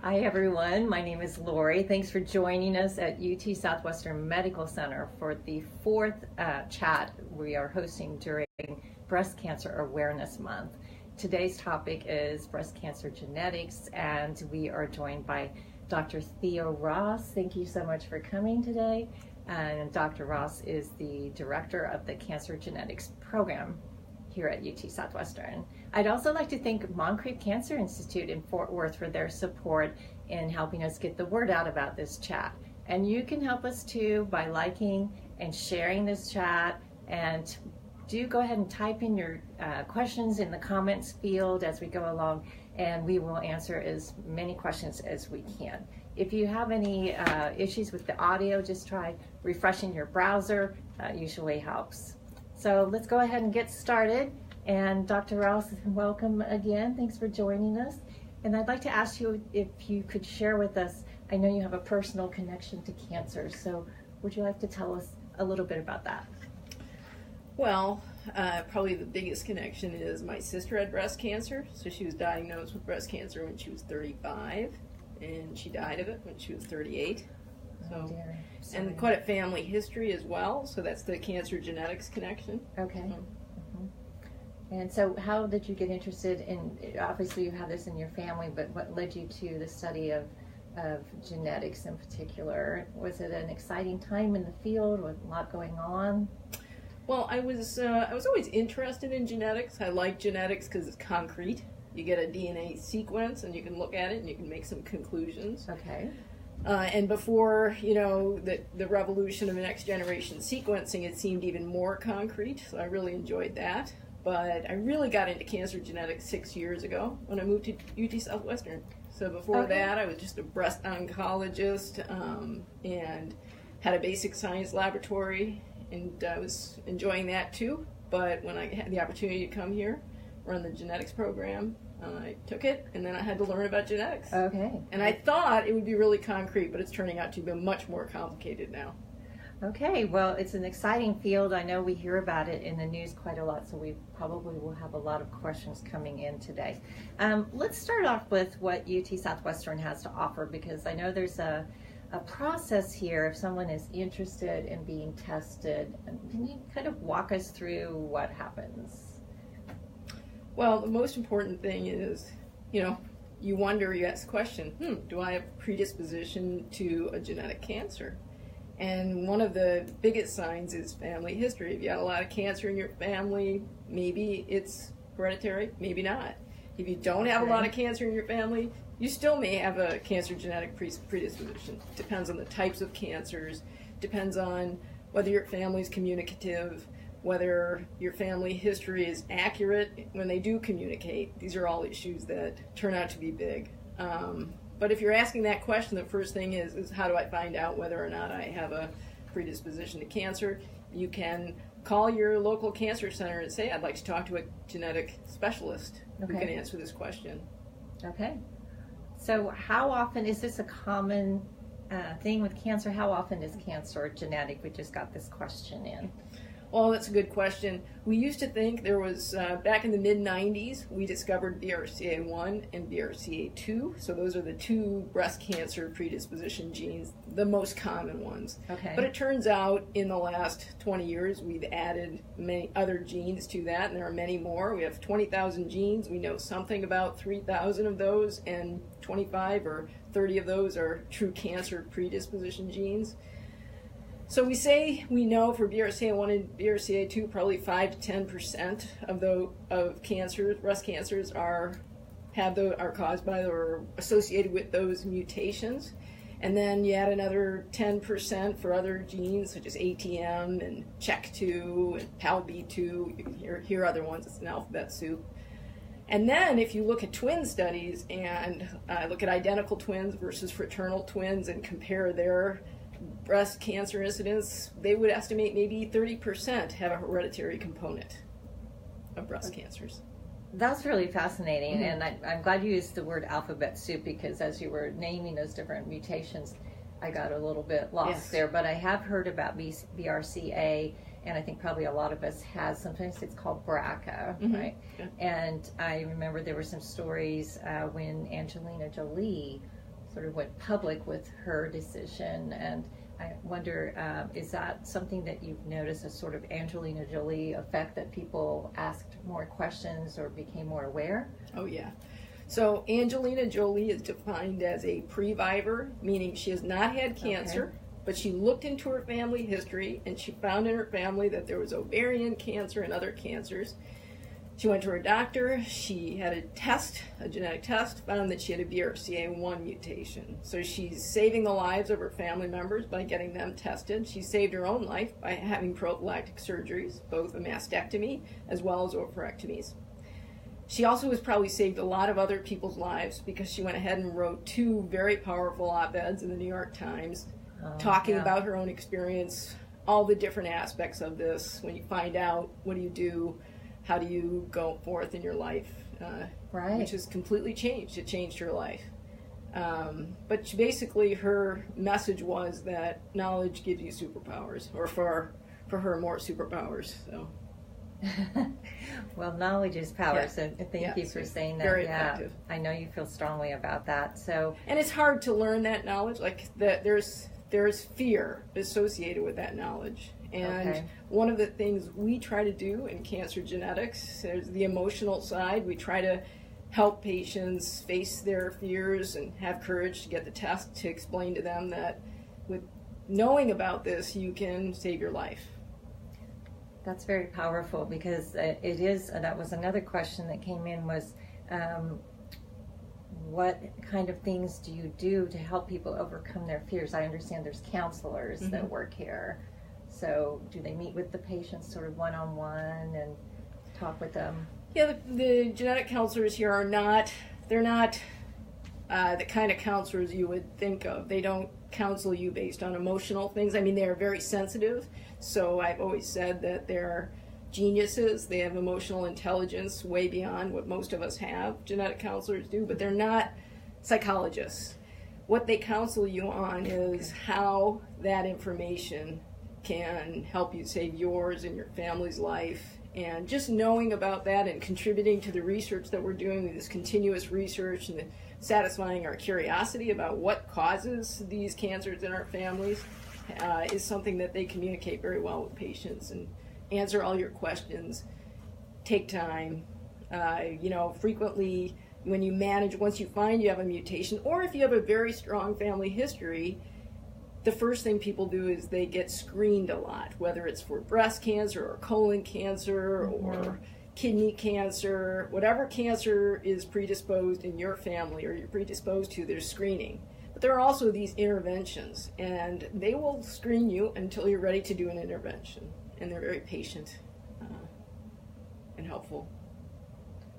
Hi everyone, my name is Lori. Thanks for joining us at UT Southwestern Medical Center for the fourth chat we are hosting during Breast Cancer Awareness Month. Today's topic is breast cancer genetics, and we are joined by Dr. Theodora Ross. Thank you so much for coming today. And Dr. Ross is the director of the Cancer Genetics Program here at UT Southwestern. I'd also like to thank Moncrief Cancer Institute in Fort Worth for their support in helping us get the word out about this chat. And you can help us too by liking and sharing this chat, and do go ahead and type in your questions in the comments field as we go along, and we will answer as many questions as we can. If you have any issues with the audio, just try refreshing your browser. Usually helps. So let's go ahead and get started. And Dr. Ross, welcome again. Thanks for joining us. And I'd like to ask you if you could share with us, I know you have a personal connection to cancer, so would you like to tell us a little bit about that? Well, probably the biggest connection is my sister had breast cancer. So she was diagnosed with breast cancer when she was 35, and she died of it when she was 38. So, and quite a family history as well. So that's the cancer genetics connection. Okay. And so how did you get interested in, obviously you have this in your family, but what led you to the study of genetics in particular? Was it an exciting time in the field with a lot going on? Well, I was always interested in genetics. I like genetics because it's concrete. You get a DNA sequence and you can look at it and you can make some conclusions. Okay. And before, the revolution of next generation sequencing, it seemed even more concrete. So I really enjoyed that. But I really got into cancer genetics 6 years ago when I moved to UT Southwestern. So before that, I was just a breast oncologist and had a basic science laboratory, and I was enjoying that too. But when I had the opportunity to come here, run the genetics program, I took it, and then I had to learn about genetics. Okay. And I thought it would be really concrete, but it's turning out to be much more complicated now. Okay, well, it's an exciting field. I know we hear about it in the news quite a lot, so we probably will have a lot of questions coming in today. Let's start off with what UT Southwestern has to offer, because I know there's a process here if someone is interested in being tested. Can you kind of walk us through what happens? Well, the most important thing is, you wonder, you ask the question, do I have predisposition to a genetic cancer? And one of the biggest signs is family history. If you have a lot of cancer in your family, maybe it's hereditary, maybe not. If you don't have a lot of cancer in your family, you still may have a cancer genetic predisposition. Depends on the types of cancers, depends on whether your family's communicative, whether your family history is accurate when they do communicate. These are all issues that turn out to be big. But if you're asking that question, the first thing is how do I find out whether or not I have a predisposition to cancer? You can call your local cancer center and say, I'd like to talk to a genetic specialist who can answer this question. Okay. So how often, is this a common thing with cancer? How often is cancer genetic? We just got this question in. Well, that's a good question. We used to think there was, back in the mid-90s, we discovered BRCA1 and BRCA2. So those are the two breast cancer predisposition genes, the most common ones. Okay. But it turns out in the last 20 years, we've added many other genes to that, and there are many more. We have 20,000 genes. We know something about 3,000 of those, and 25 or 30 of those are true cancer predisposition genes. So we say we know for BRCA1 and BRCA2, probably 5 to 10% of cancers, breast cancers, are caused by or associated with those mutations. And then you add another 10% for other genes such as ATM and CHEK2 and PALB2. You can hear other ones. It's an alphabet soup. And then if you look at twin studies and look at identical twins versus fraternal twins and compare their breast cancer incidence, they would estimate maybe 30% have a hereditary component of breast cancers. That's really fascinating, and I'm glad you used the word alphabet soup, because as you were naming those different mutations, I got a little bit lost there. But I have heard about BRCA, and I think probably a lot of us has. Sometimes it's called BRCA, right? Yeah. And I remember there were some stories when Angelina Jolie sort of went public with her decision. And I wonder, is that something that you've noticed, a sort of Angelina Jolie effect, that people asked more questions or became more aware? Oh, yeah. So Angelina Jolie is defined as a previvor, meaning she has not had cancer, but she looked into her family history and she found in her family that there was ovarian cancer and other cancers. She went to her doctor, she had a test, a genetic test, found that she had a BRCA1 mutation. So she's saving the lives of her family members by getting them tested. She saved her own life by having prophylactic surgeries, both a mastectomy as well as oophorectomies. She also has probably saved a lot of other people's lives because she went ahead and wrote 2 very powerful op-eds in the New York Times talking about her own experience, all the different aspects of this. When you find out, what do you do? How do you go forth in your life? Which has completely changed. It changed her life. But basically her message was that knowledge gives you superpowers, or for her, more superpowers. So. Well, knowledge is power, so thank you for saying that. Very effective. I know you feel strongly about that. So, and it's hard to learn that knowledge. Like that, there's fear associated with that knowledge. And one of the things we try to do in cancer genetics is the emotional side. We try to help patients face their fears and have courage to get the test, to explain to them that with knowing about this, you can save your life. That's very powerful, because it is, that was another question that came in, was what kind of things do you do to help people overcome their fears? I understand there's counselors that work here. So do they meet with the patients sort of one-on-one and talk with them? Yeah, the genetic counselors here are not, they're not the kind of counselors you would think of. They don't counsel you based on emotional things. I mean, they are very sensitive. So I've always said that they're geniuses. They have emotional intelligence way beyond what most of us have. Genetic counselors do, but they're not psychologists. What they counsel you on is how that information can help you save yours and your family's life. And just knowing about that and contributing to the research that we're doing, this continuous research, and satisfying our curiosity about what causes these cancers in our families, is something that they communicate very well with patients and answer all your questions, take time. Frequently when you manage, once you find you have a mutation, or if you have a very strong family history, the first thing people do is they get screened a lot, whether it's for breast cancer or colon cancer or kidney cancer, whatever cancer is predisposed in your family or you're predisposed to, there's screening. But there are also these interventions, and they will screen you until you're ready to do an intervention. And they're very patient and helpful.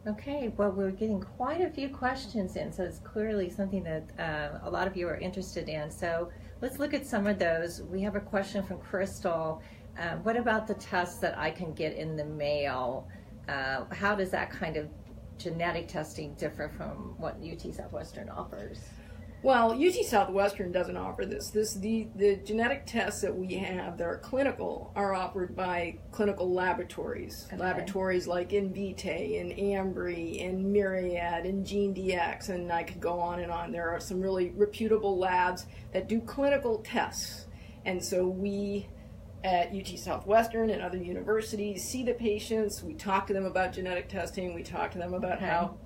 Okay, well, we're getting quite a few questions in, so it's clearly something that a lot of you are interested in. So let's look at some of those. We have a question from Crystal. What about the tests that I can get in the mail? How does that kind of genetic testing differ from what UT Southwestern offers? Well, UT Southwestern doesn't offer this. The genetic tests that we have that are clinical are offered by clinical laboratories. Okay. Laboratories like Invitae and Ambry and Myriad and GeneDx, and I could go on and on. There are some really reputable labs that do clinical tests. And so we at UT Southwestern and other universities see the patients, we talk to them about genetic testing, we talk to them about how,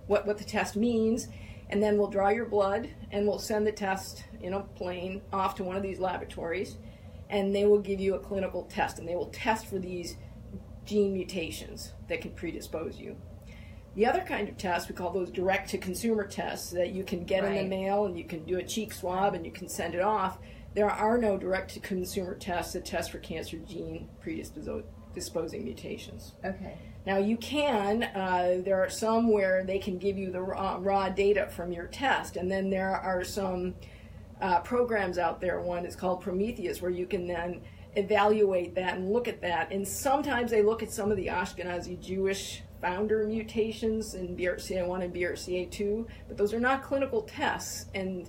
what the test means. And then we'll draw your blood and we'll send the test in a plane off to one of these laboratories, and they will give you a clinical test, and they will test for these gene mutations that can predispose you. The other kind of test, we call those direct-to-consumer tests that you can get in the mail, and you can do a cheek swab and you can send it off. There are no direct-to-consumer tests that test for cancer gene predisposing mutations. Okay. Now you can, there are some where they can give you the raw data from your test, and then there are some programs out there. One is called Prometheus, where you can then evaluate that and look at that. And sometimes they look at some of the Ashkenazi Jewish founder mutations in BRCA1 and BRCA2, but those are not clinical tests, and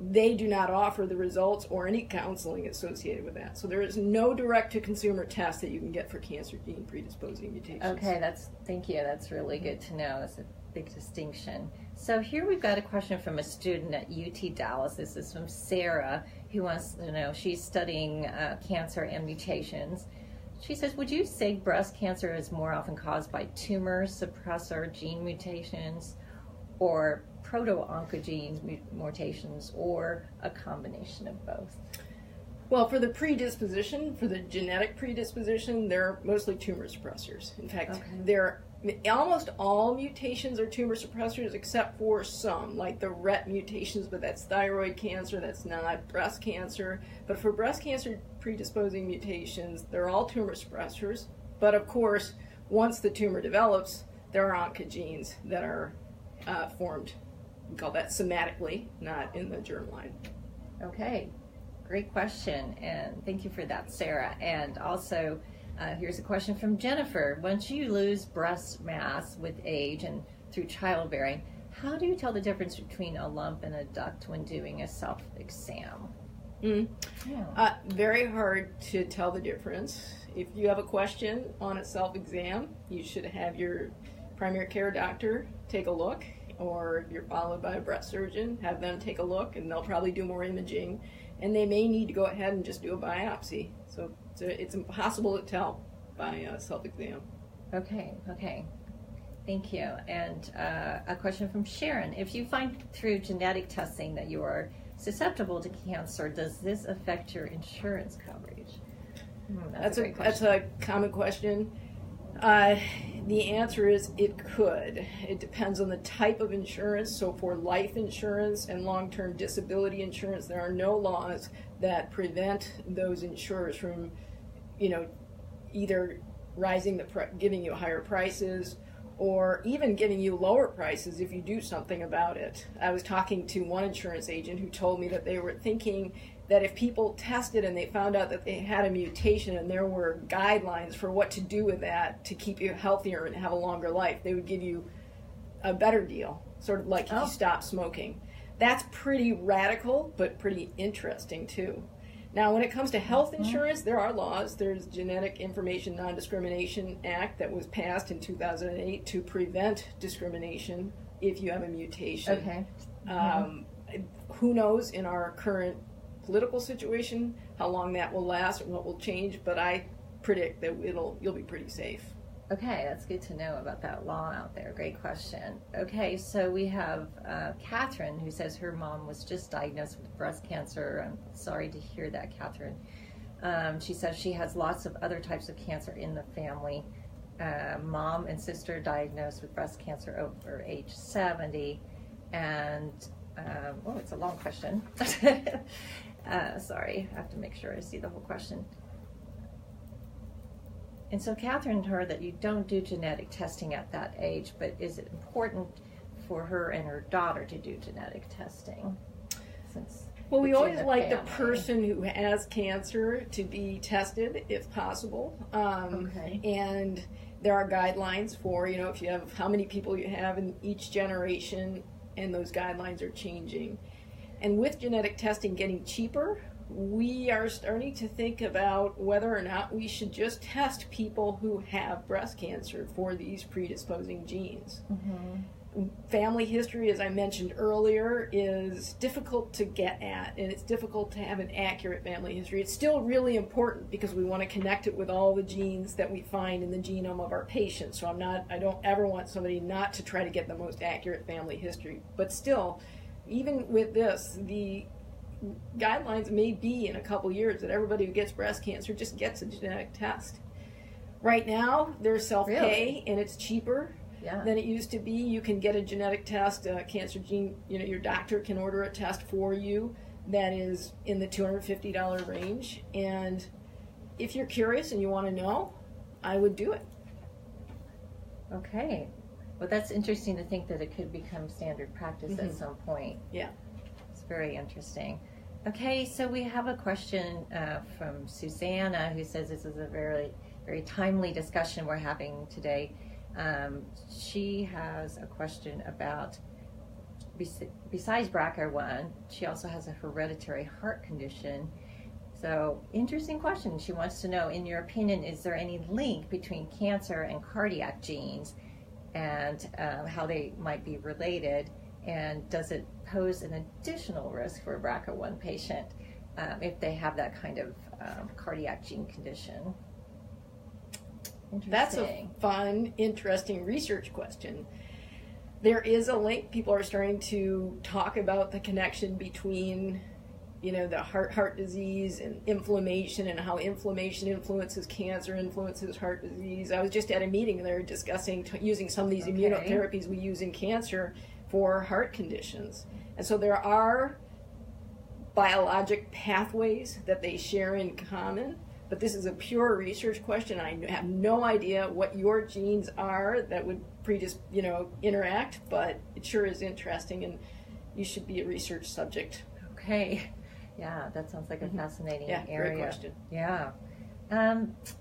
they do not offer the results or any counseling associated with that. So there is no direct-to-consumer test that you can get for cancer gene predisposing mutations. Okay, thank you. That's really good to know. big distinction. So here we've got a question from a student at UT Dallas. This is from Sarah, who wants to know, she's studying cancer and mutations. She says, would you say breast cancer is more often caused by tumor suppressor gene mutations or proto-oncogene mutations, or a combination of both? Well, for the predisposition, for the genetic predisposition, they're mostly tumor suppressors. In fact, they're almost all mutations are tumor suppressors except for some, like the RET mutations, but that's thyroid cancer, that's not breast cancer. But for breast cancer predisposing mutations, they're all tumor suppressors. But of course, once the tumor develops, there are oncogenes that are formed. We call that somatically, not in the germline. Okay, great question, and thank you for that, Sarah. And also, here's a question from Jennifer. Once you lose breast mass with age and through childbearing, how do you tell the difference between a lump and a duct when doing a self-exam? Very hard to tell the difference. If you have a question on a self-exam, you should have your primary care doctor take a look, or if you're followed by a breast surgeon, have them take a look, and they'll probably do more imaging, and they may need to go ahead and just do a biopsy. So it's impossible to tell by a self-exam. Okay. Thank you. And a question from Sharon. If you find through genetic testing that you are susceptible to cancer, does this affect your insurance coverage? That's a common question. The answer is it could. It depends on the type of insurance. So for life insurance and long-term disability insurance, there are no laws that prevent those insurers from, either giving you higher prices or even giving you lower prices if you do something about it. I was talking to one insurance agent who told me that they were thinking that if people tested and they found out that they had a mutation and there were guidelines for what to do with that to keep you healthier and have a longer life, they would give you a better deal, sort of like if you stop smoking. That's pretty radical, but pretty interesting too. Now, when it comes to health insurance, there are laws. There's Genetic Information Non-Discrimination Act that was passed in 2008 to prevent discrimination if you have a mutation. Who knows in our current political situation how long that will last and what will change, but I predict that you'll be pretty safe. Okay, that's good to know about that law out there. Great question. Okay, so we have Catherine, who says her mom was just diagnosed with breast cancer. I'm sorry to hear that, Catherine. She says she has lots of other types of cancer in the family. Mom and sister diagnosed with breast cancer over age 70. And, it's a long question. Sorry, I have to make sure I see the whole question. And so Catherine heard that you don't do genetic testing at that age, but is it important for her and her daughter to do genetic testing? Well, we always like the person who has cancer to be tested if possible. And there are guidelines for, if you have how many people you have in each generation, and those guidelines are changing. And with genetic testing getting cheaper, we are starting to think about whether or not we should just test people who have breast cancer for these predisposing genes. Family history, as I mentioned earlier, is difficult to get at, and it's difficult to have an accurate family history. It's still really important because we want to connect it with all the genes that we find in the genome of our patients. So I don't ever want somebody not to try to get the most accurate family history. But still, even with this, the guidelines may be in a couple years that everybody who gets breast cancer just gets a genetic test. Right now, there's self-pay, and it's cheaper than it used to be. You can get a genetic test, a cancer gene, your doctor can order a test for you that is in the $250 range. And if you're curious and you want to know, I would do it. Okay. Well, that's interesting to think that it could become standard practice at some point. Yeah. It's very interesting. Okay, so we have a question from Susanna, who says this is a very, very timely discussion we're having today. She has a question about, besides BRCA1, she also has a hereditary heart condition. So, interesting question. She wants to know, in your opinion, is there any link between cancer and cardiac genes? and how they might be related, and does it pose an additional risk for a BRCA1 patient if they have that kind of cardiac gene condition? That's a fun, interesting research question. There is a link. People are starting to talk about the connection between, the heart disease and inflammation, and how inflammation influences cancer, influences heart disease. I was just at a meeting and they were discussing using some of these immunotherapies we use in cancer for heart conditions. And so there are biologic pathways that they share in common, but this is a pure research question. I have no idea what your genes are that would interact, but it sure is interesting, and you should be a research subject. Okay. Yeah, that sounds like a fascinating area. Great question. Yeah.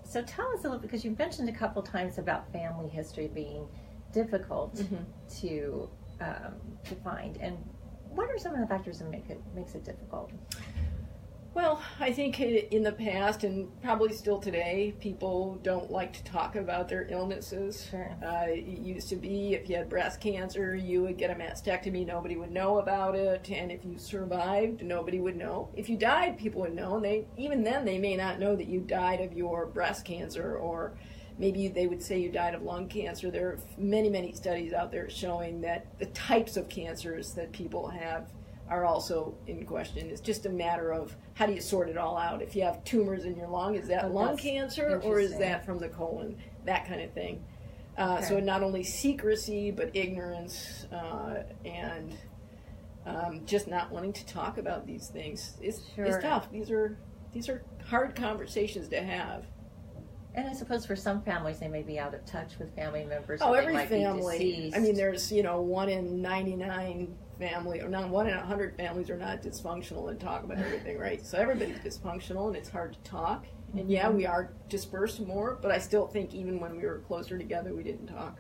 So tell us a little, because you mentioned a couple times about family history being difficult to find, and what are some of the factors that makes it difficult? Well, I think in the past, and probably still today, people don't like to talk about their illnesses. Sure. It used to be if you had breast cancer, you would get a mastectomy, nobody would know about it, and if you survived, nobody would know. If you died, people would know, and even then they may not know that you died of your breast cancer, or maybe they would say you died of lung cancer. There are many, many studies out there showing that the types of cancers that people have are also in question. It's just a matter of how do you sort it all out. If you have tumors in your lung, is that lung cancer or is that from the colon? That kind of thing. So not only secrecy, but ignorance and just not wanting to talk about these things. It's tough. These are hard conversations to have. And I suppose for some families, they may be out of touch with family members. Oh, or every they might family. Be deceased. I mean, there's 1 in 99 family, or not 1 in 100 families are not dysfunctional and talk about everything, right? So everybody's dysfunctional, and it's hard to talk. And we are dispersed more, but I still think even when we were closer together, we didn't talk.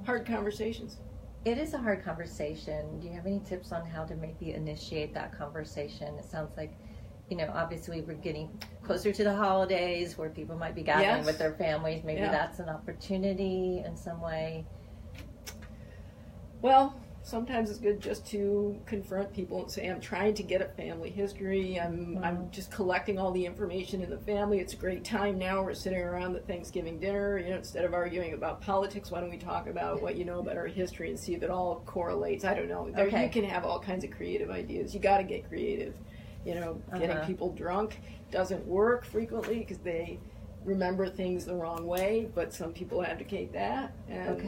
Hard conversations. It is a hard conversation. Do you have any tips on how to maybe initiate that conversation? It sounds like, obviously we're getting closer to the holidays where people might be gathering with their families. Maybe that's an opportunity in some way. Well, sometimes it's good just to confront people and say, I'm trying to get a family history. I'm just collecting all the information in the family. It's a great time now. We're sitting around the Thanksgiving dinner. Instead of arguing about politics, why don't we talk about what you know about our history and see if it all correlates? I don't know. You can have all kinds of creative ideas. You got to get creative. Getting people drunk doesn't work frequently because they remember things the wrong way, but some people advocate that. And,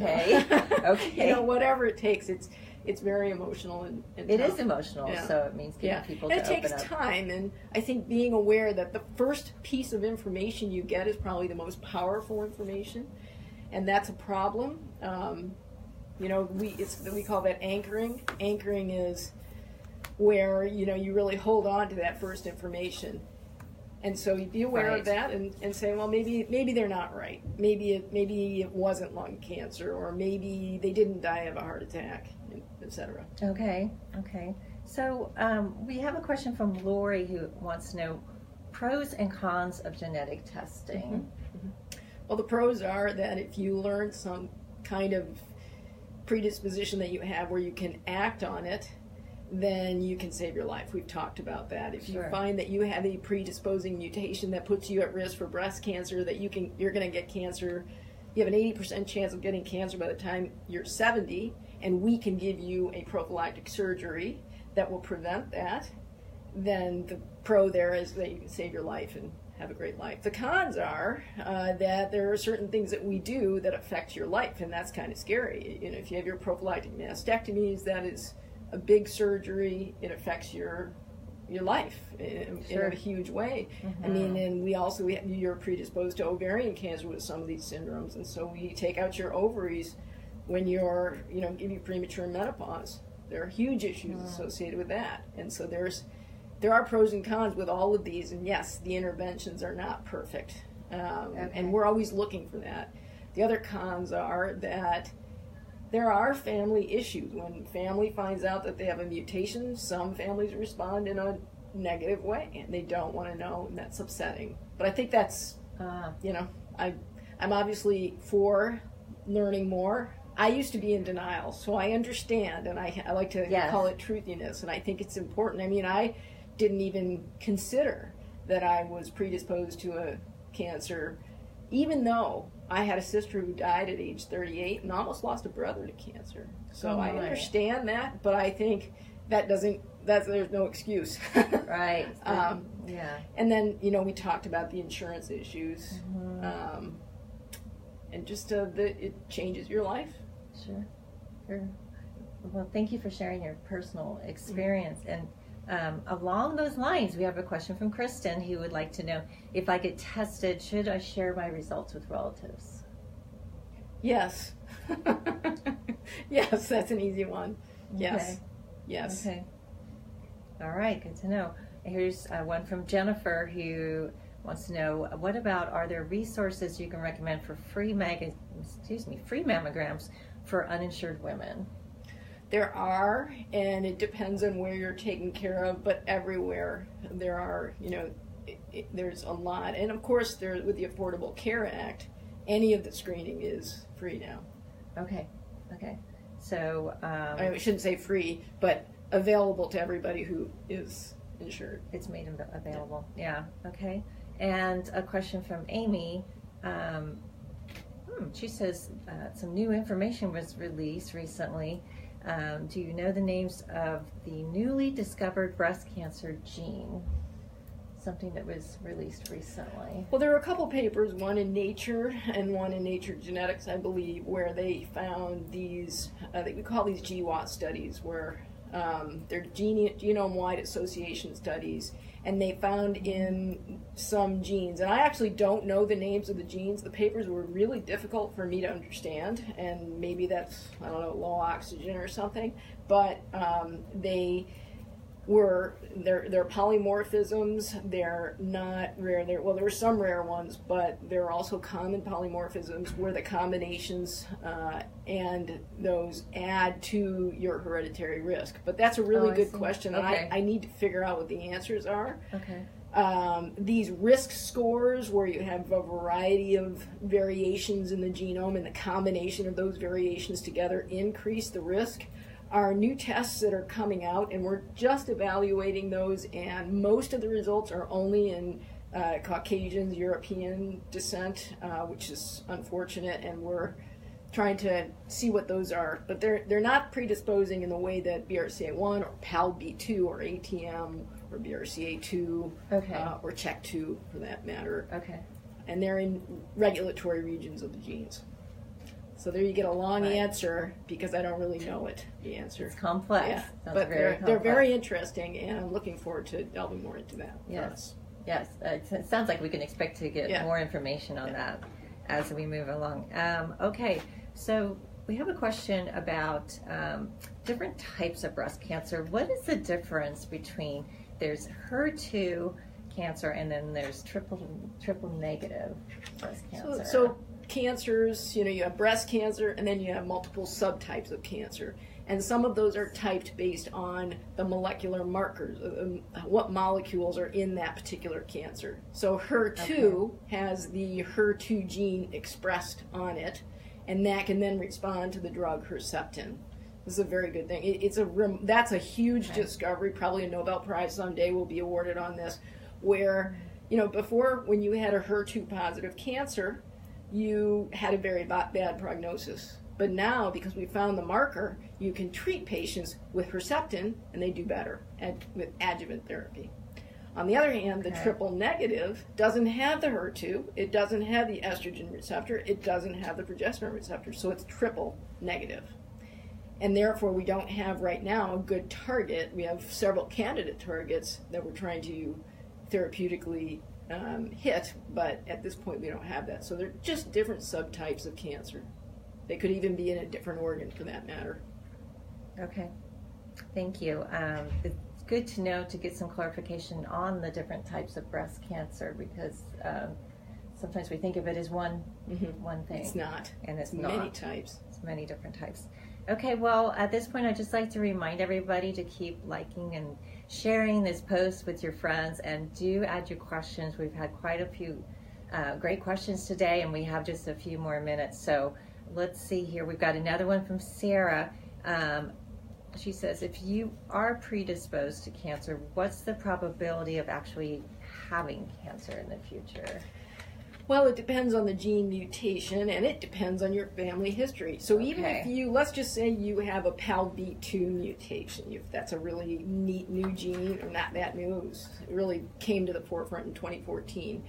whatever it takes, it's very emotional and it tough. Is emotional, so it means getting people and to it takes time, and I think being aware that the first piece of information you get is probably the most powerful information, and that's a problem. We call that anchoring. Anchoring is where you really hold on to that first information, and so you be aware of that and say, well, maybe they're not right. Maybe it wasn't lung cancer, or maybe they didn't die of a heart attack, etc. Okay. So we have a question from Lori who wants to know pros and cons of genetic testing. Well, the pros are that if you learn some kind of predisposition that you have where you can act on it, then you can save your life. We've talked about that. If you find that you have a predisposing mutation that puts you at risk for breast cancer, that you're going to get cancer, you have an 80% chance of getting cancer by the time you're 70, and we can give you a prophylactic surgery that will prevent that, then the pro there is that you can save your life and have a great life. The cons are that there are certain things that we do that affect your life, and that's kind of scary. If you have your prophylactic mastectomies, that is a big surgery. It affects your life in a huge way. I mean, and you're predisposed to ovarian cancer with some of these syndromes, and so we take out your ovaries when you're, give you premature menopause. There are huge issues associated with that, and so there are pros and cons with all of these, and yes, the interventions are not perfect, and we're always looking for that. The other cons are that there are family issues. When family finds out that they have a mutation, some families respond in a negative way, and they don't want to know, and that's upsetting. But I think that's, I'm obviously for learning more. I used to be in denial, so I understand, and I like to call it truthiness, and I think it's important. I mean, I didn't even consider that I was predisposed to a cancer, even though I had a sister who died at age 38 and almost lost a brother to cancer. So I understand that, but I think there's no excuse. Right. And then, we talked about the insurance issues, and just it changes your life. Sure. Well, thank you for sharing your personal experience. And along those lines, we have a question from Kristen who would like to know, if I get tested, should I share my results with relatives? Yes. Yes, that's an easy one. Yes. Okay. Yes. Okay. All right, good to know. Here's one from Jennifer who wants to know, are there resources you can recommend for free mammograms for uninsured women? There are, and it depends on where you're taken care of, but everywhere there are, there's a lot. And of course, with the Affordable Care Act, any of the screening is free now. Okay. So... I shouldn't say free, but available to everybody who is insured. It's made available. Yeah. Okay. And a question from Amy. She says some new information was released recently. Do you know the names of the newly discovered breast cancer gene? Something that was released recently. Well, there are a couple papers, one in Nature and one in Nature Genetics, I believe, where they found these, we call these GWAS studies, where they're genome-wide association studies, and they found in some genes, and I actually don't know the names of the genes. The papers were really difficult for me to understand, and maybe that's, low oxygen or something, but they're polymorphisms. They're not rare. There are some rare ones, but there are also common polymorphisms where the combinations and those add to your hereditary risk. But that's a really good question, and I need to figure out what the answers are. Okay. These risk scores, where you have a variety of variations in the genome, and the combination of those variations together increase the risk, are new tests that are coming out, and we're just evaluating those, and most of the results are only in Caucasians, European descent, which is unfortunate, and we're trying to see what those are. But they're not predisposing in the way that BRCA1 or PALB2 or ATM or BRCA2 or CHEK2 for that matter. Okay. And they're in regulatory regions of the genes. So there you get a long answer, because I don't really know the answer. It's complex. Yeah, but they're very interesting, and I'm looking forward to delving more into that. Yes. It sounds like we can expect to get more information on that as we move along. Okay, so we have a question about different types of breast cancer. What is the difference between, there's HER2 cancer and then there's triple negative breast cancer? So cancers, you have breast cancer, and then you have multiple subtypes of cancer. And some of those are typed based on the molecular markers, what molecules are in that particular cancer. So HER2 has the HER2 gene expressed on it, and that can then respond to the drug Herceptin. This is a very good thing. That's a huge discovery. Probably a Nobel Prize someday will be awarded on this, where, before, when you had a HER2 positive cancer, you had a very bad prognosis. But now, because we found the marker, you can treat patients with Herceptin, and they do better with adjuvant therapy. On the other hand, the triple negative doesn't have the HER2, it doesn't have the estrogen receptor, it doesn't have the progesterone receptor, so it's triple negative. And therefore, we don't have right now a good target. We have several candidate targets that we're trying to therapeutically hit, but at this point we don't have that. So they're just different subtypes of cancer. They could even be in a different organ for that matter. Okay, thank you. It's good to know, to get some clarification on the different types of breast cancer, because sometimes we think of it as one thing. It's not. And it's many types. It's many different types. Okay, well, at this point, I'd just like to remind everybody to keep liking and sharing this post with your friends, and do add your questions. We've had quite a few great questions today, and we have just a few more minutes, so let's see here. We've got another one from Sarah. She says, if you are predisposed to cancer, what's the probability of actually having cancer in the future? Well, it depends on the gene mutation, and it depends on your family history. So even if you, let's just say you have a PALB2 mutation, if that's a really neat new gene, or not that new, it really came to the forefront in 2014.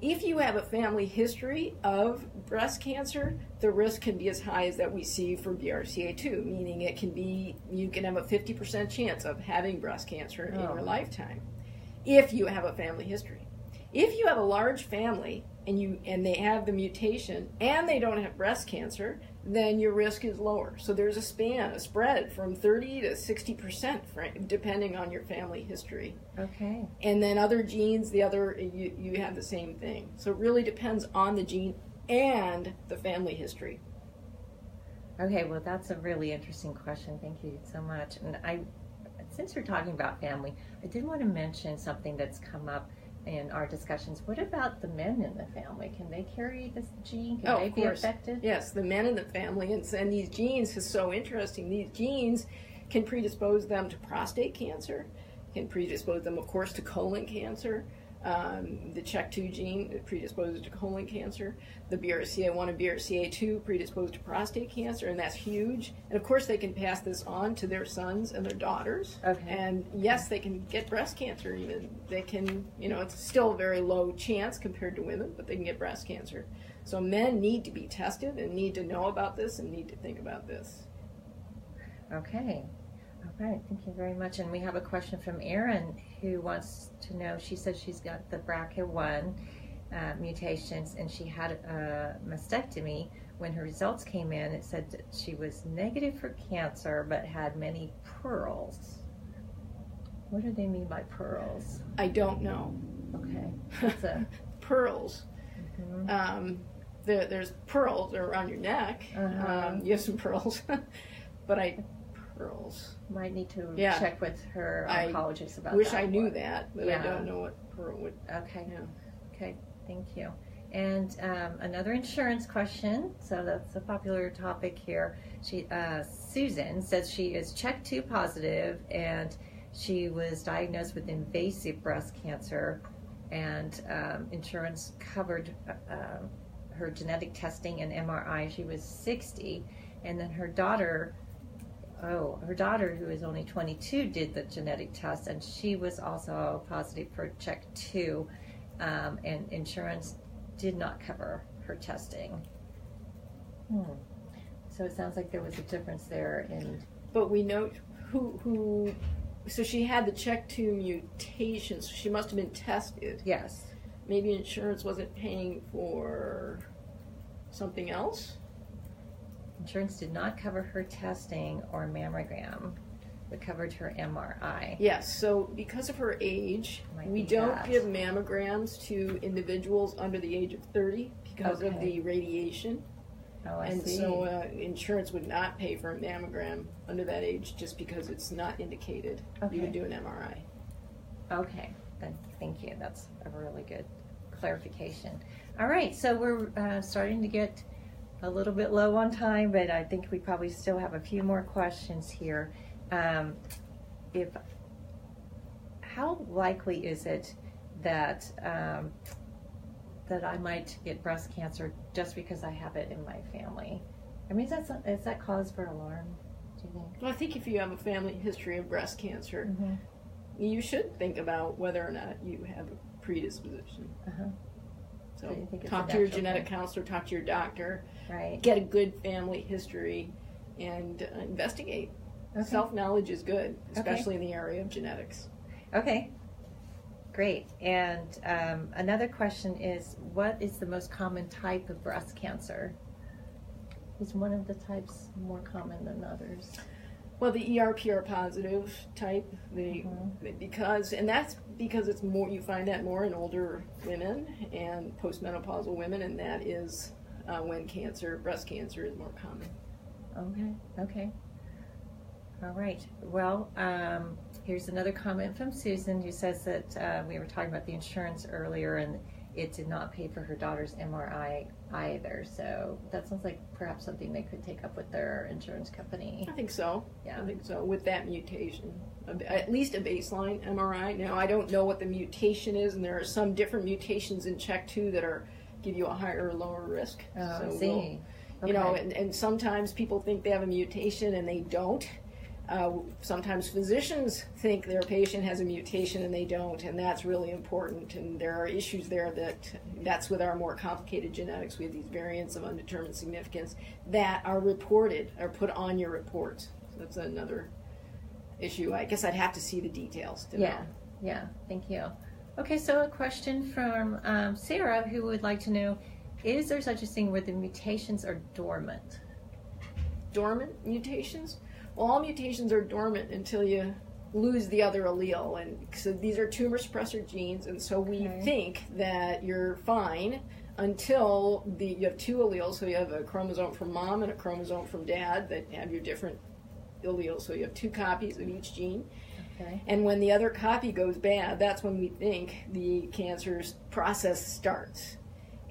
If you have a family history of breast cancer, the risk can be as high as that we see for BRCA2, meaning it can be, you can have a 50% chance of having breast cancer in your lifetime, if you have a family history. If you have a large family and they have the mutation and they don't have breast cancer, then your risk is lower. So there's a spread from 30 to 60%, depending on your family history. Okay. And then other genes, you have the same thing. So it really depends on the gene and the family history. Okay, well, that's a really interesting question. Thank you so much. And since we're talking about family, I did want to mention something that's come up in our discussions. What about the men in the family? Can they carry this gene? Can they be affected? Yes, the men in the family. And these genes is so interesting. These genes can predispose them to prostate cancer, can predispose them, of course, to colon cancer. The CHEK2 gene predisposes to colon cancer. The BRCA1 and BRCA2 predisposed to prostate cancer, and that's huge. And of course, they can pass this on to their sons and their daughters. Okay. And yes, they can get breast cancer even. They can, it's still a very low chance compared to women, but they can get breast cancer. So men need to be tested and need to know about this and need to think about this. Okay. All right, thank you very much. And we have a question from Erin who wants to know, she says she's got the BRCA1 mutations and she had a mastectomy. When her results came in, it said that she was negative for cancer but had many pearls. What do they mean by pearls? I don't know. Okay. That's pearls. Mm-hmm. There's pearls around your neck. Uh-huh. You have some pearls. But pearls. Might need to check with her oncologist about that. I wish I knew that, but yeah. I don't know what pearl would. Okay. Yeah. Okay. Thank you. And another insurance question. So that's a popular topic here. Susan says she is CHEK2 positive and she was diagnosed with invasive breast cancer, and insurance covered her genetic testing and MRI. She was 60, and then her daughter, who is only 22, did the genetic test, and she was also positive for CHEK2, and insurance did not cover her testing. So it sounds like there was a difference there But we know who. So she had the CHEK2 mutation, so she must have been tested. Yes. Maybe insurance wasn't paying for something else? Insurance did not cover her testing or mammogram, but covered her MRI. Yes, so because of her age, we don't give mammograms to individuals under the age of 30 because of the radiation. Oh, I see. So insurance would not pay for a mammogram under that age just because it's not indicated. Okay. You would do an MRI. Okay, then thank you. That's a really good clarification. All right, so we're starting to get a little bit low on time, but I think we probably still have a few more questions here. How likely is it that that I might get breast cancer just because I have it in my family? I mean, is that cause for alarm, do you think? Well, I think if you have a family history of breast cancer, you should think about whether or not you have a predisposition. So talk to your genetic counselor, talk to your doctor, get a good family history, and investigate. Okay. Self-knowledge is good, especially in the area of genetics. Okay, great. And another question is, what is the most common type of breast cancer? Is one of the types more common than others? Well, the ERPR positive type, that's because it's more, you find that more in older women and postmenopausal women, and that is when breast cancer is more common. Okay. All right. Well, here's another comment from Susan who says that we were talking about the insurance earlier, it did not pay for her daughter's MRI either. So that sounds like perhaps something they could take up with their insurance company. I think so. Yeah. I think so, with that mutation. At least a baseline MRI. Now, I don't know what the mutation is, and there are some different mutations in CHEK2 that give you a higher or lower risk. Oh, so I see. You know, and sometimes people think they have a mutation and they don't. Sometimes physicians think their patient has a mutation and they don't, and that's really important. And there are issues there that's with our more complicated genetics. We have these variants of undetermined significance that are reported, or put on your reports. So that's another issue. I guess I'd have to see the details to know. Yeah, thank you. Okay, so a question from Sarah, who would like to know, is there such a thing where the mutations are dormant? Dormant mutations? Well, all mutations are dormant until you lose the other allele, and so these are tumor suppressor genes, and so we think that you're fine until you have two alleles, so you have a chromosome from mom and a chromosome from dad that have your different alleles, so you have two copies of each gene. Okay. And when the other copy goes bad, that's when we think the cancer's process starts.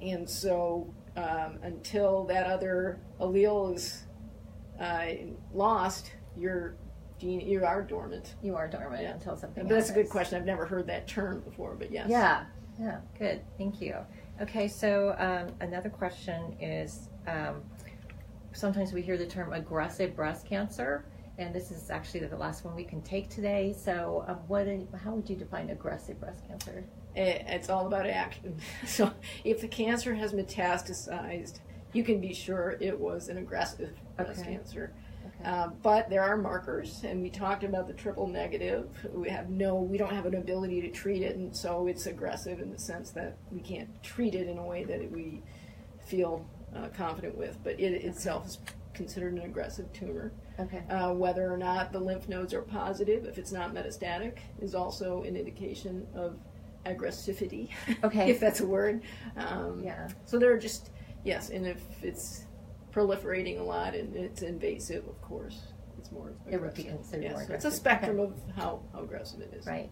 And so until that other allele is lost, you are dormant. You are dormant until something But that's happens. a good question. I've never heard that term before, but yes. Yeah, good. Thank you. Okay, so another question is, sometimes we hear the term aggressive breast cancer, and this is actually the last one we can take today. So how would you define aggressive breast cancer? It's all about action. So if the cancer has metastasized, you can be sure it was an aggressive breast cancer. Okay. But there are markers, and we talked about the triple negative. We don't have an ability to treat it, and so it's aggressive in the sense that we can't treat it in a way that we feel confident with. But it itself is considered an aggressive tumor. Okay. Whether or not the lymph nodes are positive, if it's not metastatic, is also an indication of aggressivity, if that's a word. So there are just, yes, and if it's proliferating a lot and it's invasive, of course, it's more aggressive. It would be considered more aggressive. It's a spectrum of how aggressive it is. Right.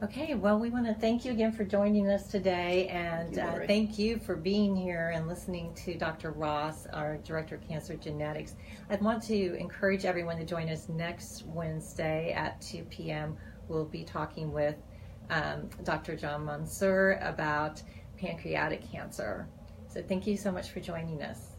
Okay, well, we want to thank you again for joining us today, and thank you for being here and listening to Dr. Ross, our Director of Cancer Genetics. I want to encourage everyone to join us next Wednesday at 2 p.m. We'll be talking with Dr. John Mansour about pancreatic cancer. So thank you so much for joining us.